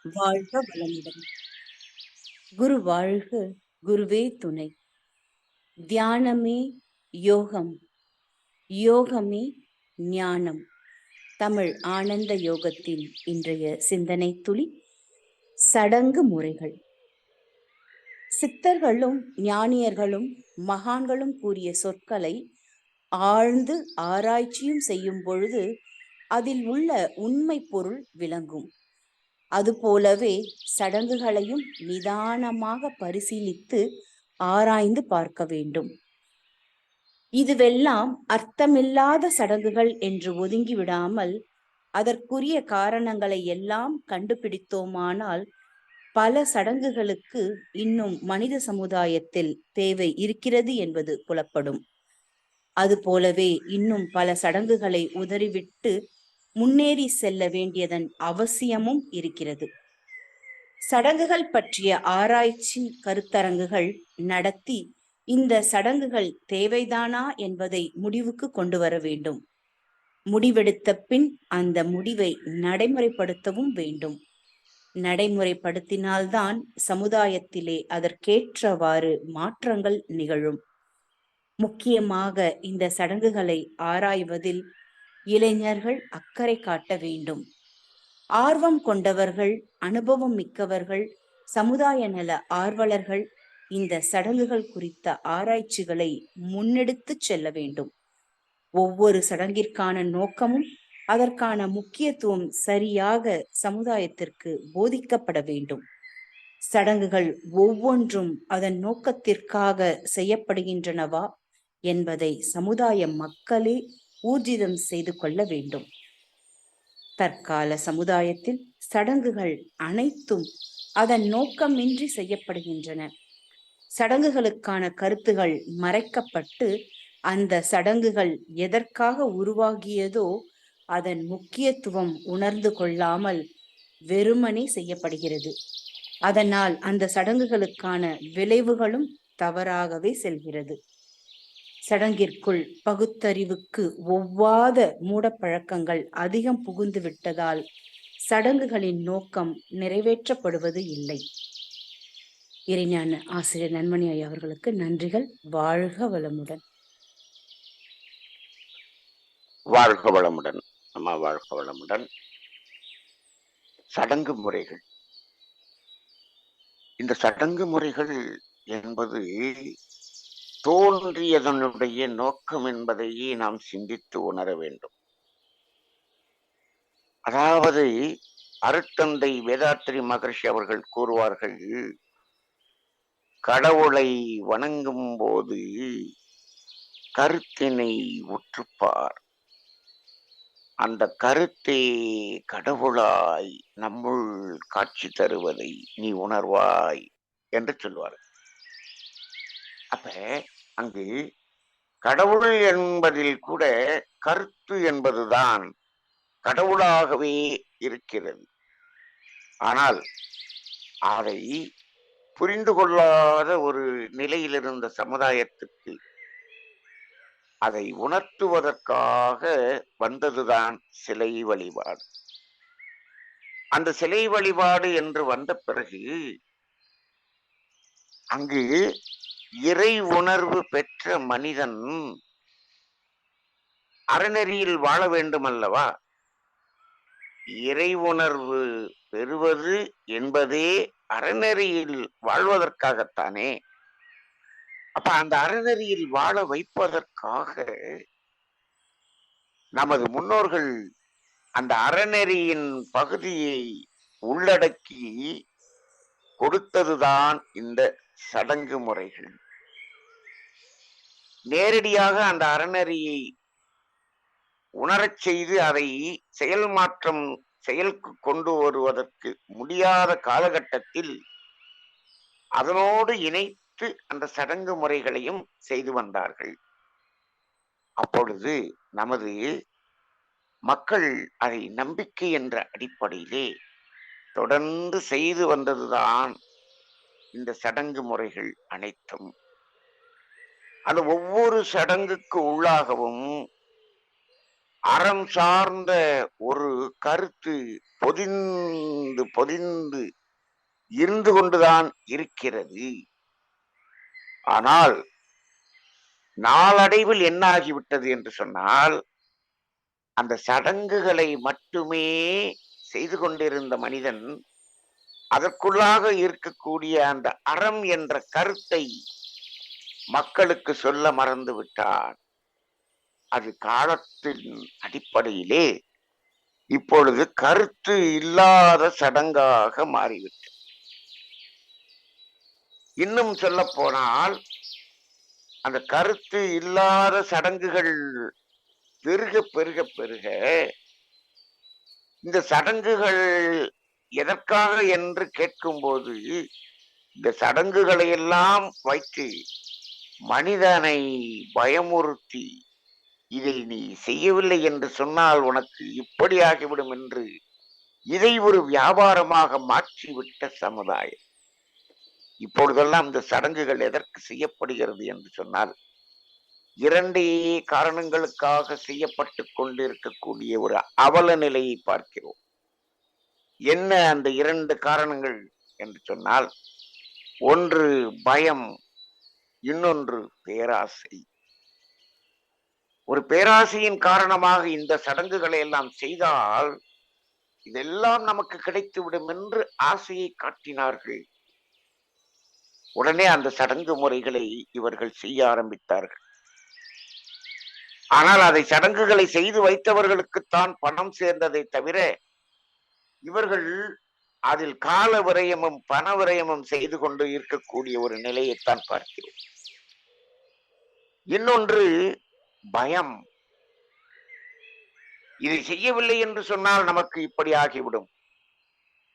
வாழ்க வளமுடன். குரு வாழ்க, குருவே துணை. தியானமே யோகம், யோகமே ஞானம். தமிழ் ஆனந்த யோகத்தின் இன்றைய சிந்தனை துளி சடங்கு முறைகள். சித்தர்களும் ஞானியர்களும் மகான்களும் கூறிய சொற்களை ஆழ்ந்து ஆராய்ச்சியும் செய்யும் பொழுது அதில் உள்ள உண்மை பொருள் விளங்கும். அதுபோலவே சடங்குகளையும் நிதானமாக பரிசீலித்து ஆராய்ந்து பார்க்க வேண்டும். இதுவெல்லாம் அர்த்தமில்லாத சடங்குகள் என்று ஒதுங்கிவிடாமல் அதற்குரிய காரணங்களை எல்லாம் கண்டுபிடித்தோமானால் பல சடங்குகளுக்கு இன்னும் மனித சமுதாயத்தில் தேவை இருக்கிறது என்பது புலப்படும். அதுபோலவே இன்னும் பல சடங்குகளை உதறிவிட்டு முன்னேறி செல்ல வேண்டியதன் அவசியமும் இருக்கிறது. சடங்குகள் பற்றிய ஆராய்ச்சி கருத்தரங்குகள் நடத்தி இந்த சடங்குகள் தேவைதானா என்பதை முடிவுக்கு கொண்டு வர வேண்டும். முடிவெடுத்த பின் அந்த முடிவை நடைமுறைப்படுத்தவும் வேண்டும். நடைமுறைப்படுத்தினால்தான் சமுதாயத்திலே அதற்கேற்றவாறு மாற்றங்கள் நிகழும். முக்கியமாக இந்த சடங்குகளை ஆராய்வதில் இளைஞர்கள் அக்கறை காட்ட வேண்டும். ஆர்வம் கொண்டவர்கள், அனுபவம் மிக்கவர்கள், சமுதாய நல ஆர்வலர்கள் இந்த சடங்குகள் குறித்த ஆராய்ச்சிகளை முன்னெடுத்துச் செல்ல வேண்டும். ஒவ்வொரு சடங்கிற்கான நோக்கமும் அதற்கான முக்கியத்துவம் சரியாக சமுதாயத்திற்கு போதிக்கப்பட வேண்டும். சடங்குகள் ஒவ்வொன்றும் அதன் நோக்கத்திற்காக செய்யப்படுகின்றனவா என்பதை சமுதாய மக்களே ஊர்ஜிதம் செய்து கொள்ள வேண்டும். தற்கால சமுதாயத்தில் சடங்குகள் அனைத்தும் அதன் நோக்கமின்றி செய்யப்படுகின்றன. சடங்குகளுக்கான கருத்துகள் மறைக்கப்பட்டு அந்த சடங்குகள் எதற்காக உருவாகியதோ அதன் முக்கியத்துவம் உணர்ந்து கொள்ளாமல் வெறுமனே செய்யப்படுகிறது. அதனால் அந்த சடங்குகளுக்கான விளைவுகளும் தவறாகவே செல்கிறது. சடங்கிற்குள் பகுத்தறிவுக்கு ஒவ்வாத மூடப்பழக்கங்கள் அதிகம் புகுந்து விட்டதால் சடங்குகளின் நோக்கம் நிறைவேற்றப்படுவது இல்லை. இறைஞான ஆசிரியர் நன்மணி ஐயா அவர்களுக்கு நன்றிகள். வாழ்க வளமுடன். வாழ்க வளமுடன். அம்மா வாழ்க வளமுடன். சடங்கு முறைகள். இந்த சடங்கு முறைகள் என்பது தோன்றியதனுடைய நோக்கம் என்பதையே நாம் சிந்தித்து உணர வேண்டும். அதாவது அருட்தந்தை வேதாத்திரி மகர்ஷி அவர்கள் கூறுவார்கள், கடவுளை வணங்கும் போது கருத்தினை உற்றுப்பார், அந்த கருத்தே கடவுளாய் நம்முள் காட்சி தருவதை நீ உணர்வாய் என்று சொல்வார். அப்ப அங்கு கடவுள் என்பதில் கூட கருத்து என்பதுதான் கடவுளாகவே இருக்கிறது. ஆனால் அதை புரிந்து கொள்ளாத ஒரு நிலையில் இருந்த சமுதாயத்துக்கு அதை உணர்த்துவதற்காக வந்ததுதான் சிலை வழிபாடு. அந்த சிலை வழிபாடு என்று வந்த பிறகு அங்கு இறை உணர்வு பெற்ற மனிதன் அறநெறியில் வாழ வேண்டும் அல்லவா? இறை உணர்வு பெறுவது என்பதே அறநெறியில் வாழ்வதற்காகத்தானே. அப்ப அந்த அறநெறியில் வாழ வைப்பதற்காக நமது முன்னோர்கள் அந்த அறநெறியின் பகுதியை உள்ளடக்கி கொடுத்ததுதான் இந்த சடங்கு முறைகள். நேரடியாக அந்த அறநெறியை உணரச் செய்து அதை செயல் மாற்றம் செயலுக்கு கொண்டு வருவதற்கு முடியாத காலகட்டத்தில் அதனோடு இணைத்து அந்த சடங்கு முறைகளையும் செய்து வந்தார்கள். அப்பொழுது நமது மக்கள் அதை நம்பிக்கை என்ற அடிப்படையிலே தொடர்ந்து செய்து வந்ததுதான் இந்த சடங்கு முறைகள் அனைத்தும். அந்த ஒவ்வொரு சடங்குக்கு உள்ளாகவும் அறம் சார்ந்த ஒரு கருத்து பொதிந்து பொதிந்து இருந்து கொண்டுதான் இருக்கிறது. ஆனால் நாளடைவில் என்ன ஆகிவிட்டது என்று சொன்னால், அந்த சடங்குகளை மட்டுமே செய்து கொண்டிருந்த மனிதன், அதற்குள்ளாக இருக்கக்கூடிய அந்த அறம் என்ற கருத்தை மக்களுக்கு சொல்ல மறந்து விட்டான். அது காலத்தின் அடிப்படையிலே இப்பொழுது கருத்து இல்லாத சடங்காக மாறிவிட்டது. இன்னும் சொல்லப் போனால், அந்த கருத்து இல்லாத சடங்குகள் பெருக பெருக பெருக, இந்த சடங்குகள் எதற்காக என்று கேட்கும்போது, இந்த சடங்குகளை எல்லாம் வைத்து மனிதனை பயமுறுத்தி, இதை நீ செய்யவில்லை என்று சொன்னால் உனக்கு இப்படி ஆகிவிடும் என்று இதை ஒரு வியாபாரமாக மாற்றிவிட்ட சமுதாயம். இப்பொழுதெல்லாம் இந்த சடங்குகள் எதற்கு செய்யப்படுகிறது என்று சொன்னால், இரண்டே காரணங்களுக்காக செய்யப்பட்டு கொண்டிருக்கக்கூடிய ஒரு அவல நிலையை பார்க்கிறோம். என்ன அந்த இரண்டு காரணங்கள் என்று சொன்னால், ஒன்று பயம், இன்னொன்று பேராசை. ஒரு பேராசையின் காரணமாக இந்த சடங்குகளை எல்லாம் செய்தால் இதெல்லாம் நமக்கு கிடைத்துவிடும் என்று ஆசையை காட்டினார்கள். உடனே அந்த சடங்கு முறைகளை இவர்கள் செய்ய ஆரம்பித்தார்கள். ஆனால் அதை சடங்குகளை செய்து வைத்தவர்களுக்குத்தான் பணம் சேர்ந்ததை தவிர, இவர்கள் அதில் கால விரயமும் பண விரயமும் செய்து கொண்டு இருக்கக்கூடிய ஒரு நிலையைத்தான் பார்க்கிறோம். இன்னொன்று பயம். இதை செய்யவில்லை என்று சொன்னால் நமக்கு இப்படி ஆகிவிடும்.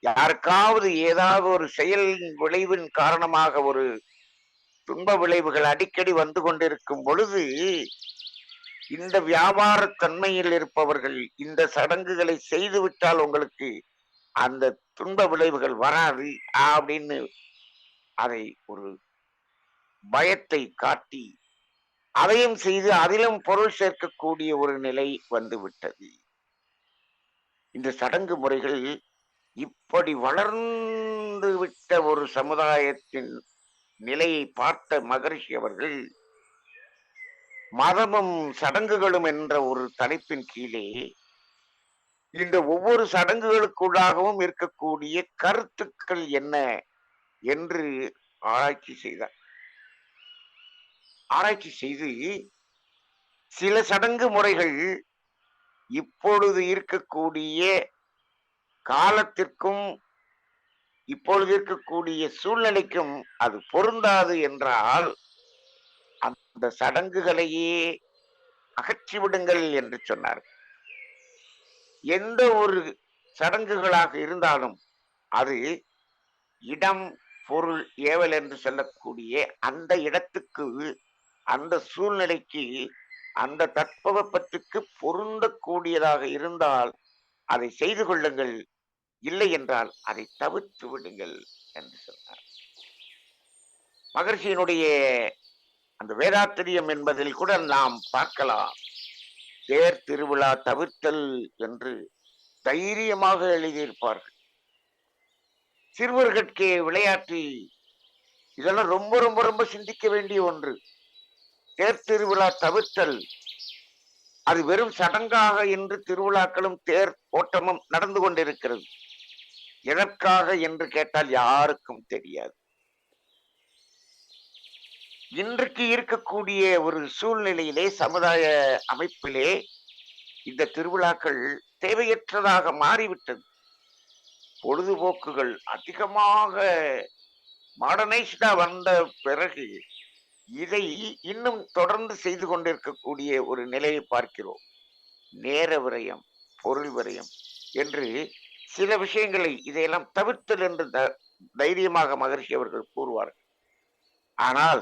யாருக்காவது ஏதாவது ஒரு செயல் விளைவின் காரணமாக ஒரு துன்ப விளைவுகள் அடிக்கடி வந்து கொண்டிருக்கும் பொழுது, இந்த வியாபார தன்மையில் இருப்பவர்கள் இந்த சடங்குகளை செய்துவிட்டால் உங்களுக்கு அந்த துன்ப விளைவுகள் வராது அப்படின்னு அதை ஒரு பயத்தை காட்டி அதையும் செய்து அதிலும் பொருள் சேர்க்கக்கூடிய ஒரு நிலை வந்துவிட்டது. இந்த சடங்கு முறைகள் இப்படி வளர்ந்து விட்ட ஒரு சமுதாயத்தின் நிலையை பார்த்த மகரிஷி அவர்கள் மதமும் சடங்குகளும் என்ற ஒரு தலைப்பின் கீழே இந்த ஒவ்வொரு சடங்குகளுக்குள்ளாகவும் இருக்கக்கூடிய கருத்துக்கள் என்ன என்று ஆராய்ச்சி செய்தார். ஆராய்ச்சி செய்து சில சடங்கு முறைகள் இப்பொழுது இருக்கக்கூடிய காலத்திற்கும் இப்பொழுது இருக்கக்கூடிய சூழ்நிலைக்கும் அது பொருந்தாது என்றால் அந்த சடங்குகளையே அகற்றிவிடுங்கள் என்று சொன்னார். எந்த ஒரு சடங்குகளாக இருந்தாலும் அது இடம் பொருள் ஏவல் என்று சொல்லக்கூடிய அந்த இடத்துக்கு, அந்த சூழ்நிலைக்கு, அந்த தட்பவெப்பத்துக்கு பொருந்தக்கூடியதாக இருந்தால் அதை செய்து கொள்ளுங்கள், இல்லை என்றால் அதை தவிர்த்து விடுங்கள் என்று சொன்னார். மகர்ஷியினுடைய அந்த வேதாத்திரியம் என்பதில் கூட நாம் பார்க்கலாம். தேர் திருவிழா தவிர்த்தல் என்று தைரியமாக எழுதியிருப்பார்கள். சிறுவர்கட்கே விளையாட்டு, இதெல்லாம் ரொம்ப ரொம்ப ரொம்ப சிந்திக்க வேண்டிய ஒன்று. தேர் திருவிழா தவிர்த்தல், அது வெறும் சடங்காக இன்று திருவிழாக்களும் தேர் ஓட்டமும் நடந்து கொண்டிருக்கிறது. எதற்காக என்று கேட்டால் யாருக்கும் தெரியாது. இன்றைக்கு இருக்கக்கூடிய ஒரு சூழ்நிலையிலே, சமுதாய அமைப்பிலே இந்த திருவிழாக்கள் தேவையற்றதாக மாறிவிட்டது. பொழுதுபோக்குகள் அதிகமாக மாடர்னைஸ்டா வந்த பிறகு இதை இன்னும் தொடர்ந்து செய்து கொண்டிருக்கக்கூடிய ஒரு நிலையை பார்க்கிறோம். நேர விரயம், பொருள் விரயம் என்று சில விஷயங்களை இதையெல்லாம் தவிர்த்தல் என்று தைரியமாக மகரிஷி அவர்கள் கூறுவார்கள். ஆனால்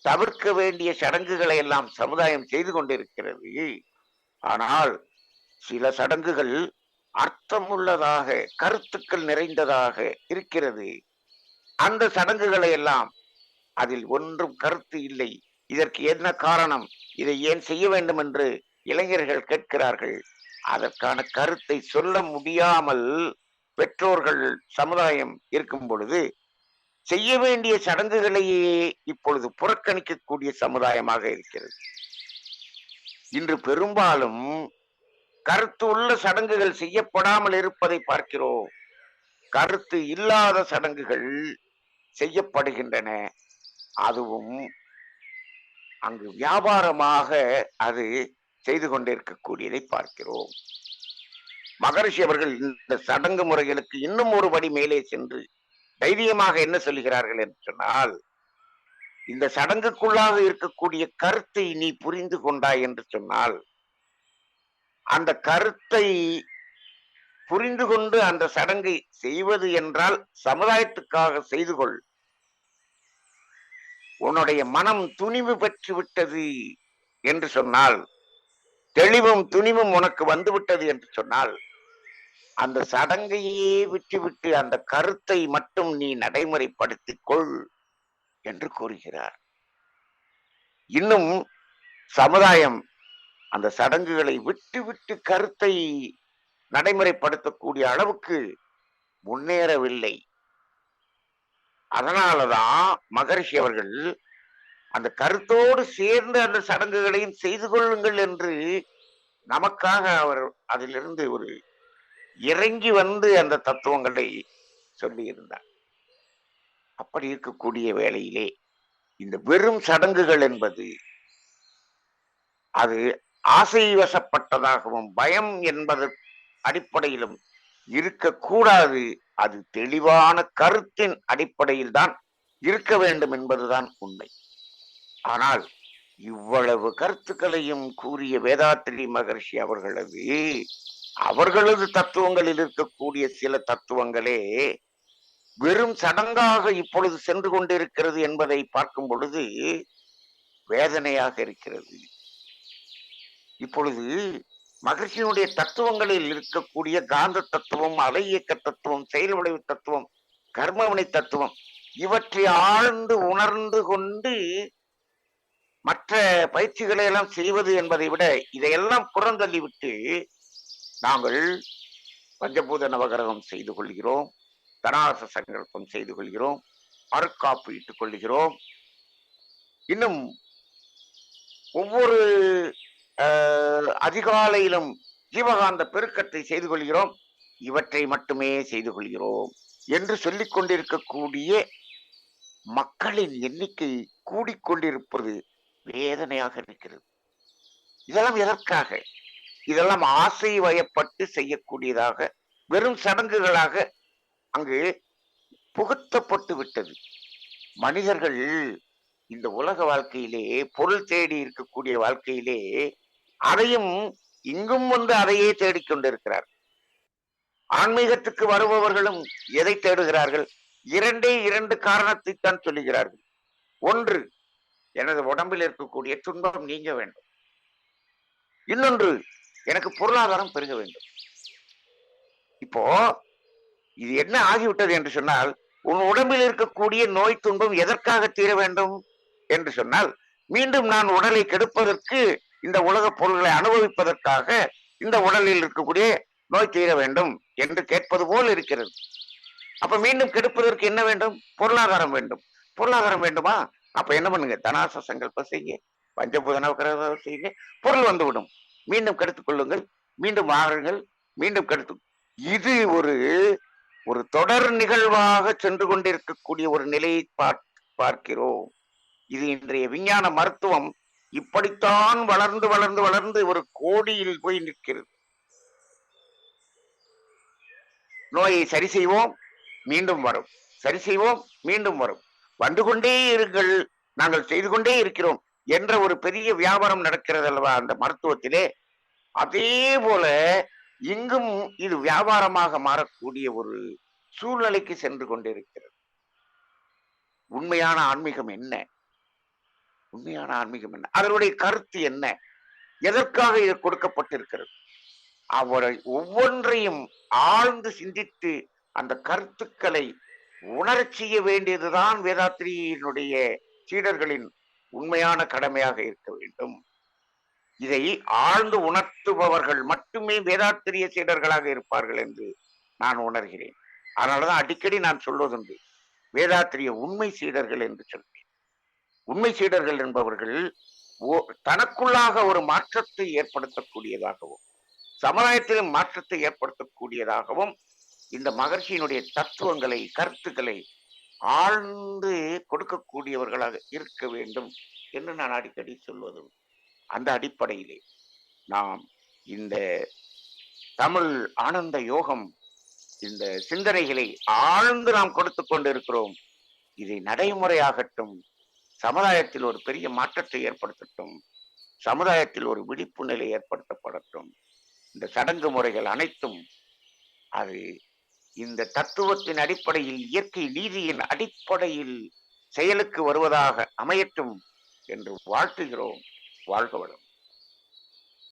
தவிர்க்க வேண்டிய சடங்குகளை எல்லாம் சமுதாயம் செய்து கொண்டிருக்கிறது. ஆனால் சில சடங்குகள் அர்த்தமுள்ளதாக, கருத்துக்கள் நிறைந்ததாக இருக்கிறது. அந்த சடங்குகளை எல்லாம் அதில் ஒன்றும் கருத்து இல்லை, இதற்கு என்ன காரணம், இதை ஏன் செய்ய வேண்டும் என்று இளைஞர்கள் கேட்கிறார்கள். அதற்கான கருத்தை சொல்ல முடியாமல் பெற்றோர்கள், சமுதாயம் இருக்கும் பொழுது, செய்ய வேண்டிய சடங்குகளையே இப்பொழுது புறக்கணிக்கக்கூடிய சமுதாயமாக இருக்கிறது. இன்று பெரும்பாலும் கருத்து உள்ள சடங்குகள் செய்யப்படாமல் இருப்பதை பார்க்கிறோம். கருத்து இல்லாத சடங்குகள் செய்யப்படுகின்றன. அதுவும் அங்கு வியாபாரமாக அது செய்து கொண்டிருக்கக்கூடியதை பார்க்கிறோம். மகரிஷி அவர்கள் இந்த சடங்கு முறைகளுக்கு இன்னும் ஒரு படி மேலே சென்று தைரியமாக என்ன சொல்லுகிறார்கள் என்று சொன்னால், இந்த சடங்குக்குள்ளாக இருக்கக்கூடிய கருத்தை நீ புரிந்து கொண்டாய் என்று சொன்னால், அந்த கருத்தை புரிந்து கொண்டு அந்த சடங்கை செய்வது என்றால் சமுதாயத்துக்காக செய்து கொள். உன்னுடைய மனம் துணிவு பெற்று விட்டது என்று சொன்னால், தெளிவும் துணிவும் உனக்கு வந்துவிட்டது என்று சொன்னால், அந்த சடங்கையே விட்டுவிட்டு அந்த கருத்தை மட்டும் நீ நடைமுறைப்படுத்திக் கொள் என்று கூறுகிறார். இன்னும் சமுதாயம் அந்த சடங்குகளை விட்டு கருத்தை நடைமுறைப்படுத்தக்கூடிய அளவுக்கு முன்னேறவில்லை. அதனாலதான் மகரிஷி அவர்கள் அந்த கருத்தோடு சேர்ந்து அந்த சடங்குகளையும் செய்து கொள்ளுங்கள் என்று நமக்காக அவர் அதிலிருந்து ஒரு இறங்கி வந்து அந்த தத்துவங்களை சொல்லி இருந்தார். அப்படி இருக்கக்கூடிய வேளையிலே இந்த வெறும் சடங்குகள் என்பது அது ஆசை வசப்பட்டதாகவும் பயம் என்பது அடிப்படையிலும் இருக்கக்கூடாது. அது தெளிவான கருத்தின் அடிப்படையில் தான் இருக்க வேண்டும் என்பதுதான் உண்மை. ஆனால் இவ்வளவு கருத்துக்களையும் கூறிய வேதாத்திரி மகரிஷி அவர்களது தத்துவங்களில் இருக்கக்கூடிய சில தத்துவங்களே வெறும் சடங்காக இப்பொழுது சென்று கொண்டிருக்கிறது என்பதை பார்க்கும் பொழுது வேதனையாக இருக்கிறது. இப்பொழுது மகிழ்ச்சியினுடைய தத்துவங்களில் இருக்கக்கூடிய காந்த தத்துவம், அலை இயக்க தத்துவம், செயல் விளைவு தத்துவம், கர்மவினை தத்துவம், இவற்றை ஆழ்ந்து உணர்ந்து கொண்டு மற்ற பயிற்சிகளை எல்லாம் செய்வது என்பதை விட இதையெல்லாம் புறந்தள்ளிவிட்டு நாங்கள் பஞ்சபூத நவகிரகம் செய்து கொள்கிறோம், தனாச சங்கல்பம் செய்து கொள்கிறோம், அருக்காப்பு இட்டுக் கொள்கிறோம், இன்னும் ஒவ்வொரு அதிகாலையிலும் ஜீவகாந்த பெருக்கத்தை செய்து கொள்கிறோம், இவற்றை மட்டுமே செய்து கொள்கிறோம் என்று சொல்லிக் கொண்டிருக்கக்கூடிய மக்களின் எண்ணிக்கை கூடிக்கொண்டிருப்பது வேதனையாக இருக்கிறது. இதெல்லாம் எதற்காக? இதெல்லாம் ஆசை வயப்பட்டு செய்யக்கூடியதாக வெறும் சடங்குகளாக அங்கு புகுத்தப்பட்டு விட்டது. மனிதர்கள் இந்த உலக வாழ்க்கையிலே, பொருள் தேடி இருக்கக்கூடிய வாழ்க்கையிலே அதையும் இங்கும் வந்து அதையே தேடிக்கொண்டிருக்கிறார். ஆன்மீகத்துக்கு வருபவர்களும் எதை தேடுகிறார்கள்? இரண்டு காரணத்தை தான் சொல்லுகிறார்கள். ஒன்று, எனது உடம்பில் இருக்கக்கூடிய துன்பம் நீங்க வேண்டும். இன்னொன்று, எனக்கு பொருளாதாரம் பெருக வேண்டும். இப்போ இது என்ன ஆகிவிட்டது என்று சொன்னால், உன் உடம்பில் இருக்கக்கூடிய நோய் துன்பம் எதற்காக தீர வேண்டும் என்று சொன்னால், மீண்டும் நான் உடலை கெடுப்பதற்கு, இந்த உலக பொருள்களை அனுபவிப்பதற்காக இந்த உடலில் இருக்கக்கூடிய நோய் தீர வேண்டும் என்று கேட்பது போல் இருக்கிறது. அப்ப மீண்டும் கெடுப்பதற்கு என்ன வேண்டும்? பொருளாதாரம் வேண்டும். பொருளாதாரம் வேண்டுமா? அப்ப என்ன பண்ணுங்க? தனாச சங்கல்பம் செய்யுங்க, பஞ்சபூத நவகிரகம் செய்யுங்க, பொருள் வந்துவிடும். மீண்டும் கெடுத்துக் கொள்ளுங்கள், மீண்டும் வாருங்கள், மீண்டும் கெடுத்து. இது ஒரு தொடர் நிகழ்வாக சென்று கொண்டிருக்கக்கூடிய ஒரு நிலையை பார்க்கிறோம். இது இன்றைய விஞ்ஞான மருத்துவம் இப்படித்தான் வளர்ந்து வளர்ந்து வளர்ந்து ஒரு கோடியில் போய் நிற்கிறது. நோயை சரி செய்வோம், மீண்டும் வரும், சரி செய்வோம், மீண்டும் வரும், வந்து கொண்டே இருங்கள், நாங்கள் செய்து கொண்டே இருக்கிறோம் என்ற ஒரு பெரிய வியாபாரம் நடக்கிறது அல்லவா அந்த மருத்துவத்திலே. அதே போல இங்கும் இது வியாபாரமாக மாறக்கூடிய ஒரு சூழ்நிலைக்கு சென்று கொண்டிருக்கிறது. உண்மையான ஆன்மீகம் என்ன? உண்மையான ஆன்மீகம் என்ன? அதனுடைய கருத்து என்ன? எதற்காக இது கொடுக்கப்பட்டிருக்கிறது? அவரை ஒவ்வொன்றையும் ஆழ்ந்து சிந்தித்து அந்த கருத்துக்களை உணரச் செய்ய வேண்டியதுதான் வேதாத்திரியினுடைய சீடர்களின் உண்மையான கடமையாக இருக்க வேண்டும். இதை ஆழ்ந்து உணர்த்துபவர்கள் மட்டுமே வேதாத்திரிய சீடர்களாக இருப்பார்கள் என்று நான் உணர்கிறேன். அதனாலதான் அடிக்கடி நான் சொல்வதுண்டு, வேதாத்திரிய உண்மை சீடர்கள் என்று சொல்வேன். உண்மை சீடர்கள் என்பவர்கள் தனக்குள்ளாக ஒரு மாற்றத்தை ஏற்படுத்தக்கூடியதாகவும் சமுதாயத்திலும் மாற்றத்தை ஏற்படுத்தக்கூடியதாகவும் இந்த மகர்ஷியினுடைய தத்துவங்களை, கருத்துக்களை ஆழ்ந்து கொடுக்கக்கூடியவர்களாக இருக்க வேண்டும் என்று நான் அடிக்கடி சொல்வதும். அந்த அடிப்படையிலே நாம் இந்த தமிழ் ஆனந்த யோகம், இந்த சிந்தனைகளை ஆழ்ந்து நாம் கொடுத்து கொண்டிருக்கிறோம். இதை நடைமுறையாகட்டும், சமுதாயத்தில் ஒரு பெரிய மாற்றத்தை ஏற்படுத்தட்டும், சமுதாயத்தில் ஒரு விழிப்பு நிலை ஏற்படுத்தப்படட்டும். இந்த சடங்கு முறைகள் அனைத்தும் அது இந்த தத்துவத்தின் அடிப்படையில், இயற்கை நீதியின் அடிப்படையில் செயலுக்கு வருவதாக அமையட்டும் என்று வாழ்த்துகிறோம். வாழ்க வளம்.